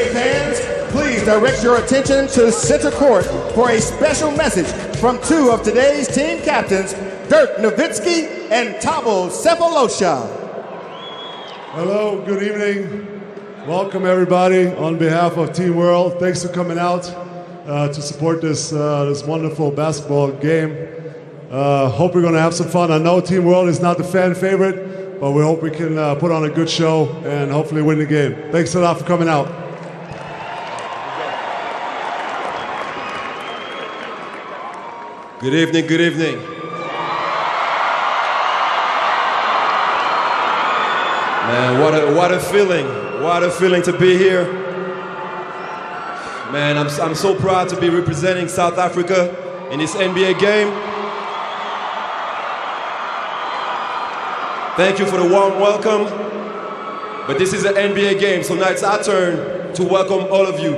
NBA fans, please direct your attention to center court for a special message from two of today's team captains, Dirk Nowitzki and Thabo Sefolosha. Hello, good evening. Welcome everybody on behalf of Team World. Thanks for coming out to support this wonderful basketball game. Hope we're going to have some fun. I know Team World is not the fan favorite, but we hope we can put on a good show and hopefully win the game. Thanks a lot for coming out. Good evening, good evening. Man, what a feeling to be here. Man, I'm so proud to be representing South Africa in this NBA game. Thank you for the warm welcome. But this is an NBA game, so now it's our turn to welcome all of you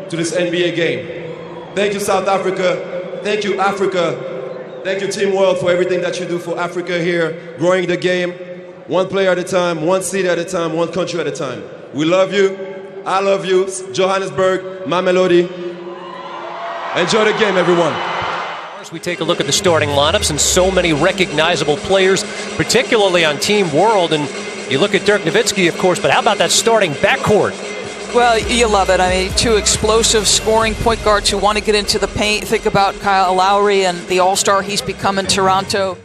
to this NBA game. Thank you, South Africa. Thank you, Africa. Thank you, Team World, for everything that you do for Africa here, growing the game, one player at a time, one city at a time, one country at a time. We love you. I love you. Johannesburg, my melody. Enjoy the game, everyone. As we take a look at the starting lineups and so many recognizable players, particularly on Team World, and you look at Dirk Nowitzki, of course, but how about that starting backcourt? Well, you love it. I mean, two explosive scoring point guards who want to get into the paint. Think about Kyle Lowry and the all-star he's become in Toronto.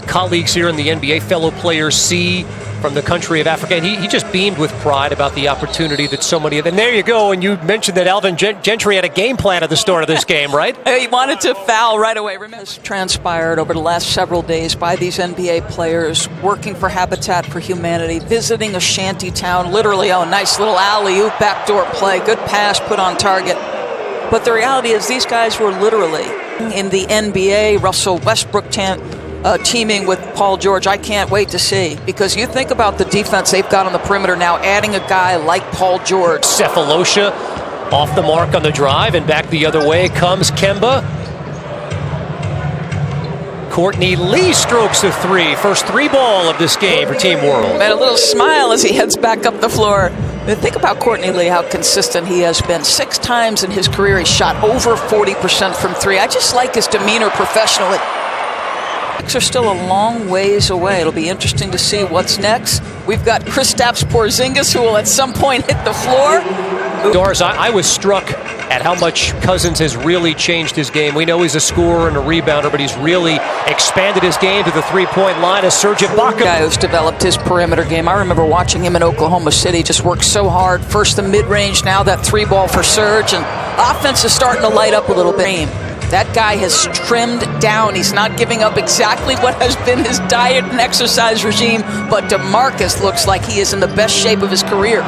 Colleagues here in the NBA, fellow players, C from the country of Africa, and he just beamed with pride about the opportunity that so many of them. And there you go, and you mentioned that Alvin Gentry had a game plan at the start of this game, right? He wanted to foul right away. Remember, it's transpired over the last several days by these NBA players working for Habitat for Humanity, visiting a shanty town, literally, nice little alley-oop backdoor play, good pass put on target. But the reality is these guys were literally in the NBA, Russell Westbrook teaming with Paul George. I can't wait to see, because you think about the defense they've got on the perimeter now, adding a guy like Paul George. Sefolosha off the mark on the drive, and back the other way comes Kemba. Courtney Lee strokes the three. First three ball of this game for Team World. And a little smile as he heads back up the floor. And think about Courtney Lee, how consistent he has been. 6 times in his career he's shot over 40% from three. I just like his demeanor professionally. Are still a long ways away. It'll be interesting to see what's next. We've got Kristaps Porzingis, who will at some point hit the floor. Doris, I was struck at how much Cousins has really changed his game. We know he's a scorer and a rebounder, but he's really expanded his game to the three-point line as Serge Ibaka. Guy who's developed his perimeter game. I remember watching him in Oklahoma City, just worked so hard. First the mid-range, now that three ball for Serge, and offense is starting to light up a little bit. That guy has trimmed down. He's not giving up exactly what has been his diet and exercise regime, but DeMarcus looks like he is in the best shape of his career.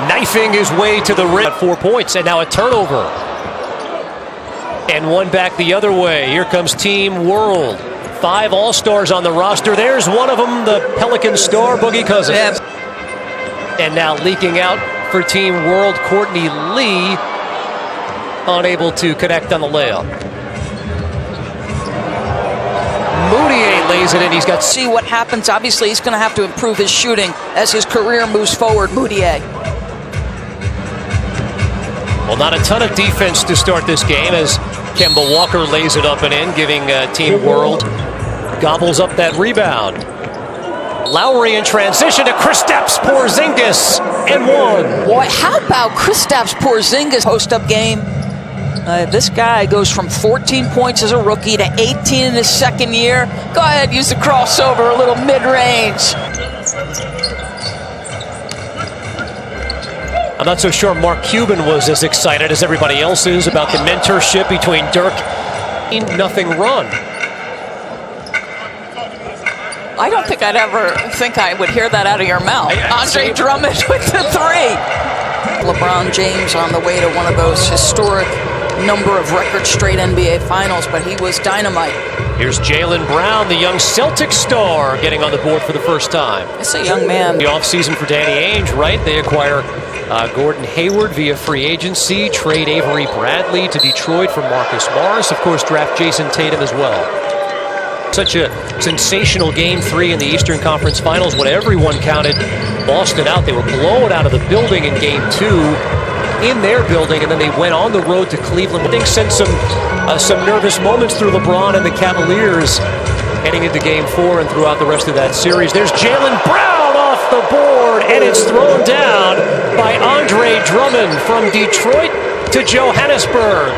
Knifing his way to the rim. 4 points, and now a turnover. And one back the other way. Here comes Team World. 5 All-Stars on the roster. There's one of them, the Pelican star, Boogie Cousins. Yeah. And now leaking out for Team World, Courtney Lee, unable to connect on the layup. Moutier lays it in. He's got. See what happens. Obviously, he's going to have to improve his shooting as his career moves forward. Moutier. Well, not a ton of defense to start this game as Kemba Walker lays it up and in, giving Team World gobbles up that rebound. Lowry in transition to Kristaps Porzingis and one. Boy, how about Kristaps Porzingis post-up game? This guy goes from 14 points as a rookie to 18 in his second year. Go ahead, use the crossover, a little mid-range. I'm not so sure Mark Cuban was as excited as everybody else is about the mentorship between Dirk and nothing run. I don't think I'd ever think I would hear that out of your mouth. Andre Drummond with the three. LeBron James on the way to one of those historic number of record straight NBA finals, but he was dynamite. Here's Jaylen Brown, the young Celtic star, getting on the board for the first time. It's a young man. The offseason for Danny Ainge, right? They acquire Gordon Hayward via free agency, trade Avery Bradley to Detroit for Marcus Morris, of course, draft Jason Tatum as well. Such a sensational Game 3 in the Eastern Conference Finals when everyone counted Boston out. They were blown out of the building in Game 2. in their building, and then they went on the road to Cleveland. I think sent some nervous moments through LeBron and the Cavaliers heading into Game 4 and throughout the rest of that series. There's Jaylen Brown off the board, and it's thrown down by Andre Drummond from Detroit to Johannesburg.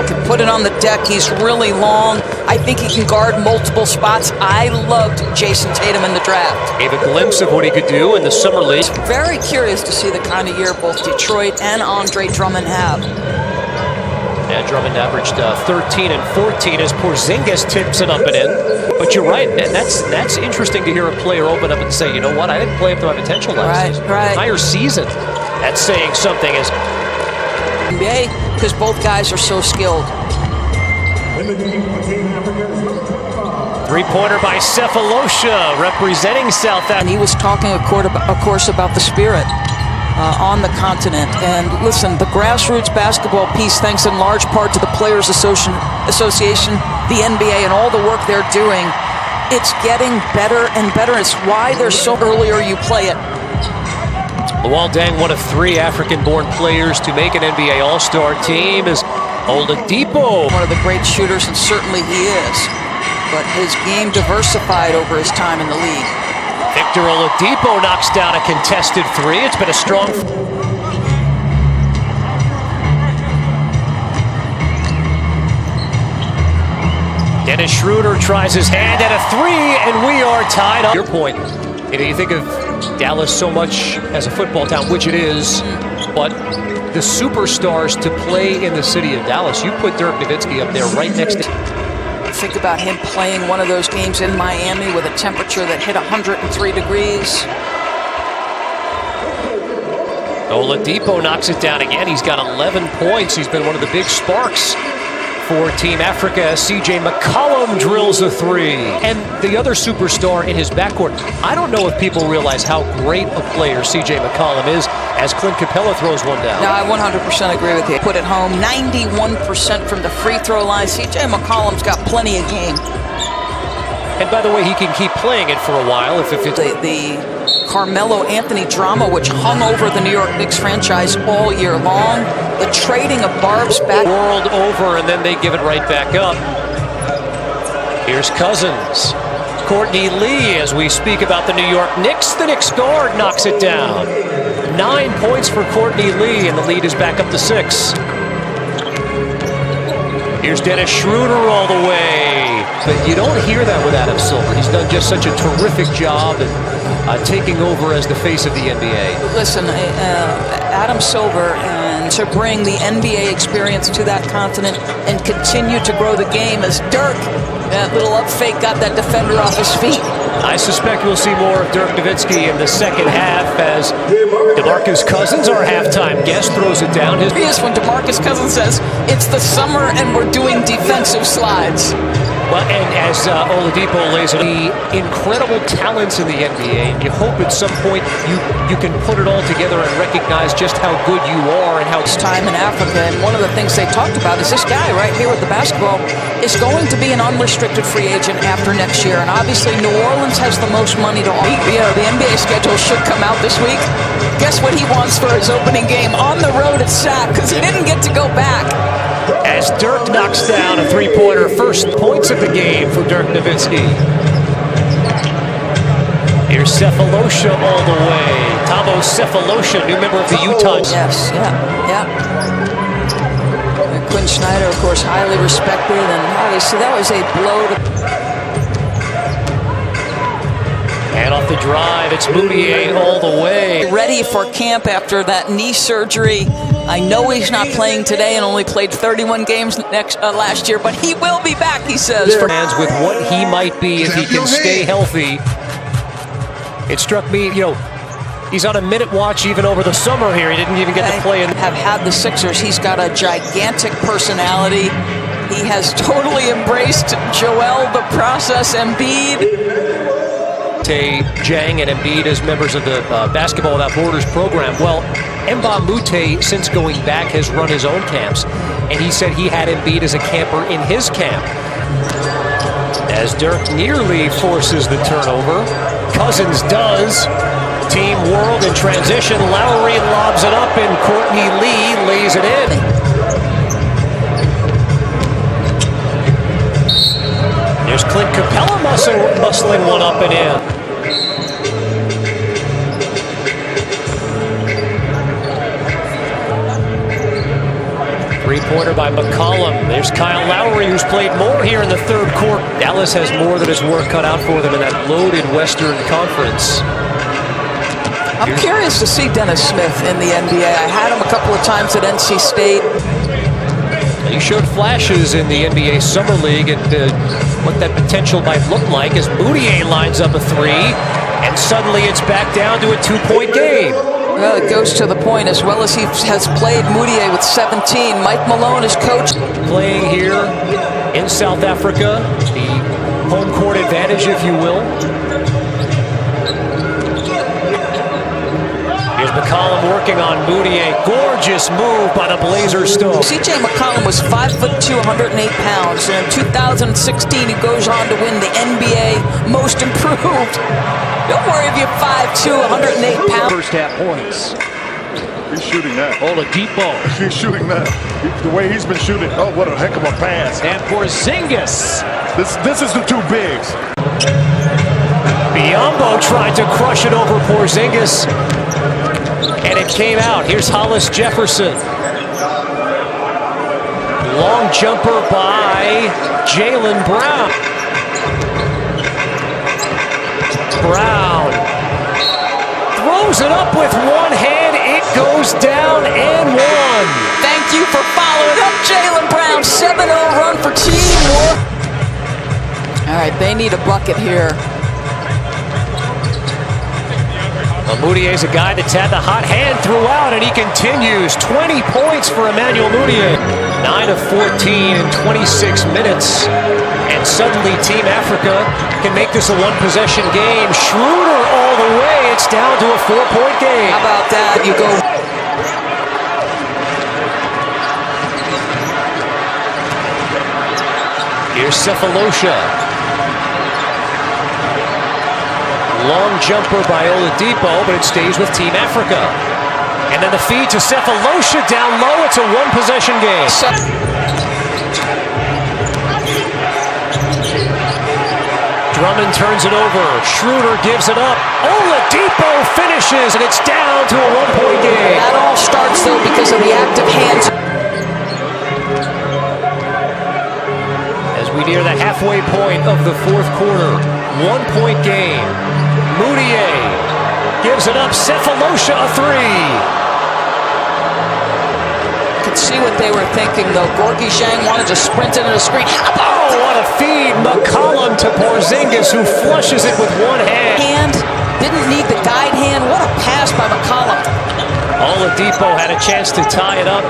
Can put it on the deck. He's really long. I think he can guard multiple spots. I loved Jason Tatum in the draft. Gave a glimpse of what he could do in the Summer League. Very curious to see the kind of year both Detroit and Andre Drummond have. And Drummond averaged 13 and 14 as Porzingis tips it up and in. But you're right, and that's interesting to hear a player open up and say, you know what, I didn't play up to my potential last season. Right. Entire season. That's saying something. As NBA, because both guys are so skilled. Three-pointer by Cephalosha, representing South Africa. And he was talking, of course, about the spirit on the continent. And listen, the grassroots basketball piece, thanks in large part to the Players Association, the NBA, and all the work they're doing, it's getting better and better. It's why they're so earlier you play it. Luol Deng, one of 3 African-born players to make an NBA All-Star team, is Oladipo. One of the great shooters, and certainly he is. But his game diversified over his time in the league. Victor Oladipo knocks down a contested 3. It's been a strong... Dennis Schroeder tries his hand at a 3, and we are tied up. Your point, you think of Dallas so much as a football town, which it is, but the superstars to play in the city of Dallas, you put Dirk Nowitzki up there right next to... Think about him playing one of those games in Miami with a temperature that hit 103 degrees. Oladipo knocks it down again. He's got 11 points. He's been one of the big sparks for Team Africa. CJ McCollum drills a 3. And the other superstar in his backcourt, I don't know if people realize how great a player CJ McCollum is as Clint Capella throws one down. No, I 100% agree with you. Put it home, 91% from the free throw line. CJ McCollum's got plenty of game. And by the way, he can keep playing it for a while if it's... The Carmelo Anthony drama, which hung over the New York Knicks franchise all year long. The trading of Barb's back. World over, and then they give it right back up. Here's Cousins. Courtney Lee, as we speak about the New York Knicks. The Knicks guard knocks it down. 9 points for Courtney Lee, and the lead is back up to 6. Here's Dennis Schroeder all the way. But you don't hear that with Adam Silver. He's done just such a terrific job at taking over as the face of the NBA. Listen, Adam Silver, and to bring the NBA experience to that continent and continue to grow the game as Dirk, that little up fake, got that defender off his feet. I suspect we'll see more of Dirk Nowitzki in the second half as DeMarcus Cousins, our halftime guest, throws it down. When DeMarcus Cousins says, it's the summer and we're doing defensive slides. Well, and as Oladipo lays it, the incredible talents in the NBA, and you hope at some point you can put it all together and recognize just how good you are and how... It's time in Africa, and one of the things they talked about is this guy right here with the basketball is going to be an unrestricted free agent after next year, and obviously New Orleans has the most money to offer. The NBA schedule should come out this week. Guess what he wants for his opening game on the road at SAC, because he didn't get to go back. As Dirk knocks down a three-pointer, first points of the game for Dirk Nowitzki. Here's Cephalosha all the way. Thabo Cephalosha, new member of the Utah. Yes, yeah. And Quinn Snyder, of course, highly respected, and obviously that was a blow to... And off the drive, it's Moutier all the way. Ready for camp after that knee surgery. I know he's not playing today and only played 31 games last year, but he will be back, he says. Fans with what he might be if he can stay healthy. It struck me, he's on a minute watch even over the summer here. He didn't even get to play. Have had the Sixers. He's got a gigantic personality. He has totally embraced Joel the Process Embiid. Jang and Embiid as members of the Basketball Without Borders program. Well, Mbah Moute, since going back, has run his own camps, and he said he had Embiid as a camper in his camp. As Dirk nearly forces the turnover, Cousins does. Team World in transition. Lowry lobs it up, and Courtney Lee lays it in. There's Clint Capella muscling one up and in. Three-pointer by McCollum. There's Kyle Lowry, who's played more here in the third quarter. Dallas has more than his work cut out for them in that loaded Western Conference. I'm curious to see Dennis Smith in the NBA. I had him a couple of times at NC State. He showed flashes in the NBA Summer League and what that potential might look like as Moutier lines up a three, and suddenly it's back down to a two-point game. Well, it goes to the point, as well as he has played Moutier with 17. Mike Malone is coach. Playing here in South Africa, the home court advantage, if you will. Here's McCollum working on Moutier. Gorgeous move by the Blazers still. C.J. McCollum was 5'2", 108 pounds. And in 2016, he goes on to win the NBA Most Improved. Don't worry if you're 5'2", 108 pounds. First half points. He's shooting that. Oladipo. He's shooting that. The way he's been shooting. Oh, what a heck of a pass. And Porzingis. This is the two bigs. Biyombo tried to crush it over Porzingis, and it came out. Here's Hollis Jefferson. Long jumper by Jaylen Brown. Brown throws it up with one hand. It goes down and one. Thank you for following up, Jaylen Brown. 7-0 run for Team World. All right, they need a bucket here. Moutier's a guy that's had the hot hand throughout, and he continues. 20 points for Emmanuel Moutier. 9 of 14 in 26 minutes. And suddenly Team Africa can make this a one-possession game. Schroeder all the way. It's down to a 4-point game. How about that? You go. Here's Cephalosha. Long jumper by Oladipo, but it stays with Team Africa. And then the feed to Cephalosha down low. It's a one-possession game. Drummond turns it over. Schroeder gives it up. Oladipo finishes, and it's down to a one-point game. That all starts, though, because of the active hands. As we near the halfway point of the fourth quarter, one-point game. Moutier gives it up. Cephalosha a three. Could see what they were thinking, though. Gorgui Dieng wanted to sprint into the screen. Oh, what a feed. McCollum to Porzingis, who flushes it with one hand. Didn't need the guide hand. What a pass by McCollum. Oladipo had a chance to tie it up.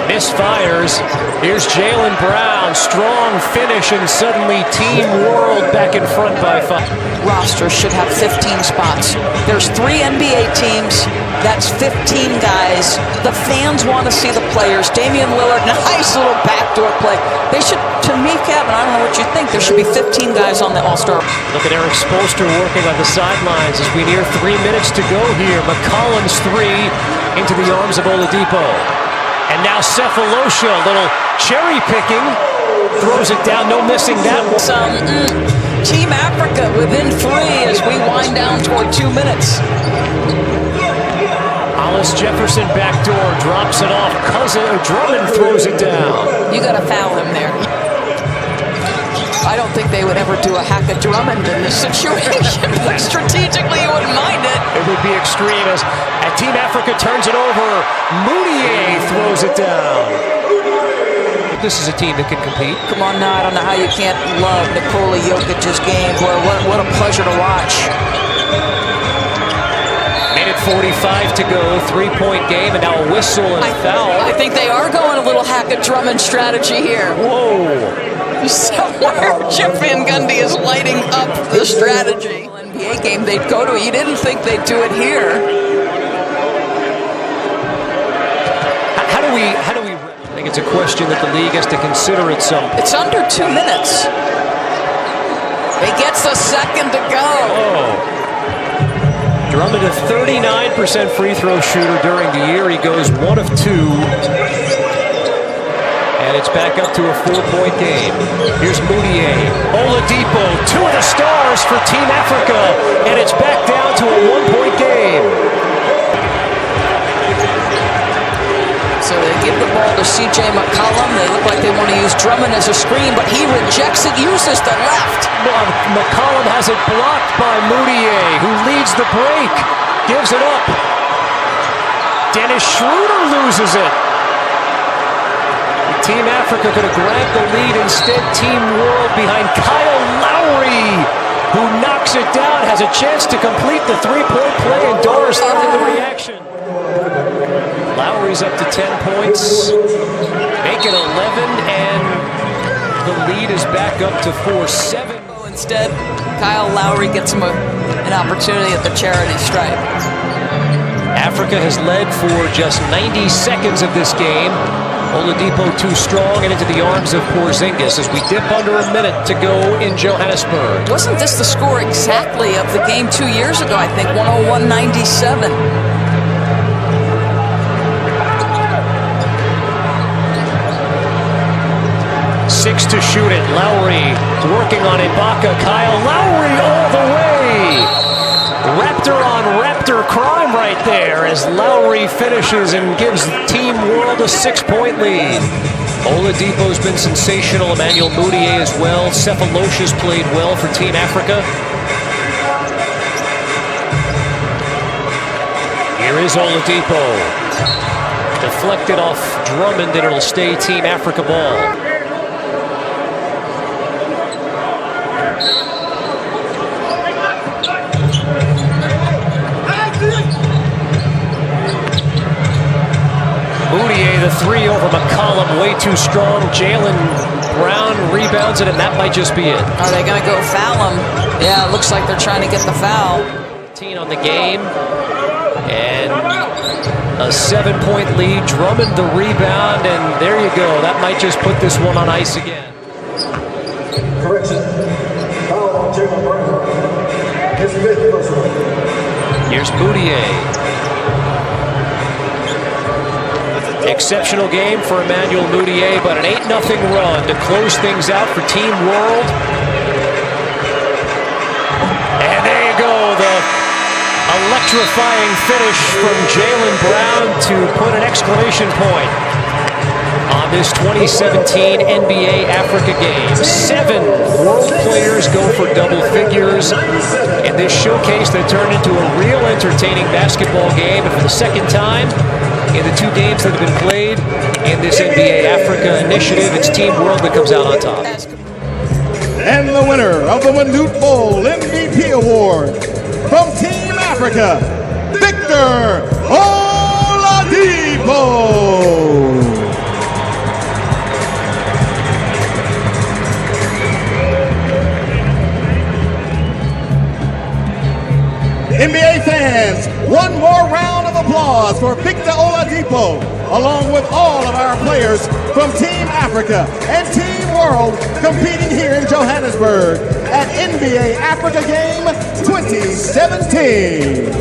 Misfires. Here's Jaylen Brown. Strong finish, and suddenly Team World back in front by 5. Roster should have 15 spots. There's 3 NBA teams. That's 15 guys. The fans want to see the players. Damian Lillard, nice little backdoor play. They should, to me, Kevin, I don't know what you think, there should be 15 guys on the All-Star. Look at Eric Spoelstra working on the sidelines as we near 3 minutes to go here. McCollum's three into the arms of Oladipo. And now Cephalosha, a little cherry picking, throws it down, no missing that one. Team Africa within 3 as we wind down toward 2 minutes. Hollis Jefferson backdoor, drops it off. Drummond throws it down. You got to foul him there. I don't think they would ever do a hack of Drummond in this situation, but strategically you wouldn't mind it. It would be extreme as Team Africa turns it over. Moutier throws it down. This is a team that can compete. Come on now, I don't know how you can't love Nikola Jokic's game. Boy, what a pleasure to watch. Minute 45 to go, 3-point game, and now a whistle and a foul. I think they are going a little hack of Drummond strategy here. Whoa. Somewhere Jeff Van Gundy is lighting up the strategy. NBA game they'd go to. You didn't think they'd do it here. How do we? I think it's a question that the league has to consider at some. It's under 2 minutes. He gets a second to go. Oh. Drummond, a 39% free throw shooter during the year. He goes 1 of 2. And it's back up to a 4-point game. Here's Moutier. Oladipo, 2 of the stars for Team Africa. And it's back down to a 1-point game. So they give the ball to C.J. McCollum. They look like they want to use Drummond as a screen, but he rejects it, uses the left. McCollum has it blocked by Moutier, who leads the break. Gives it up. Dennis Schroeder loses it. Team Africa could have grabbed the lead. Instead, Team World behind Kyle Lowry, who knocks it down, has a chance to complete the three-point play, and Doris started the reaction. Lowry's up to 10 points, make it 11, and the lead is back up to 4-7. Instead, Kyle Lowry gets him an opportunity at the charity stripe. Africa has led for just 90 seconds of this game. Oladipo too strong and into the arms of Porzingis as we dip under a minute to go in Johannesburg. Wasn't this the score exactly of the game 2 years ago, I think, 101-97? 6 to shoot it. Lowry working on Ibaka. Kyle Lowry all the way. Raptor on Raptor crime right there as Lowry finishes and gives Team World a 6-point lead. Oladipo's been sensational. Emmanuel Moutier as well. Cephalosha's played well for Team Africa. Here is Oladipo. Deflected off Drummond, and it'll stay Team Africa ball. Moutier, the 3 over McCollum, way too strong. Jaylen Brown rebounds it, and that might just be it. Are they going to go foul him? Yeah, it looks like they're trying to get the foul. 13 on the game, and a 7-point lead. Drummond the rebound, and there you go. That might just put this one on ice again. Correction. Foul on Jaylen Brown. His 5th personal. Here's Moutier. Exceptional game for Emmanuel Moutier, but an 8-0 run to close things out for Team World. And there you go, the electrifying finish from Jaylen Brown to put an exclamation point on this 2017 NBA Africa game. 7 world players go for double figures in this showcase that turned into a real entertaining basketball game. And for the second time in the 2 games that have been played in this NBA Africa initiative, it's Team World that comes out on top. And the winner of the Manute Bowl MVP Award from Team Africa, Victor Oladipo. NBA fans, one more round of applause for Victor Oladipo, along with all of our players from Team Africa and Team World competing here in Johannesburg at NBA Africa Game 2017.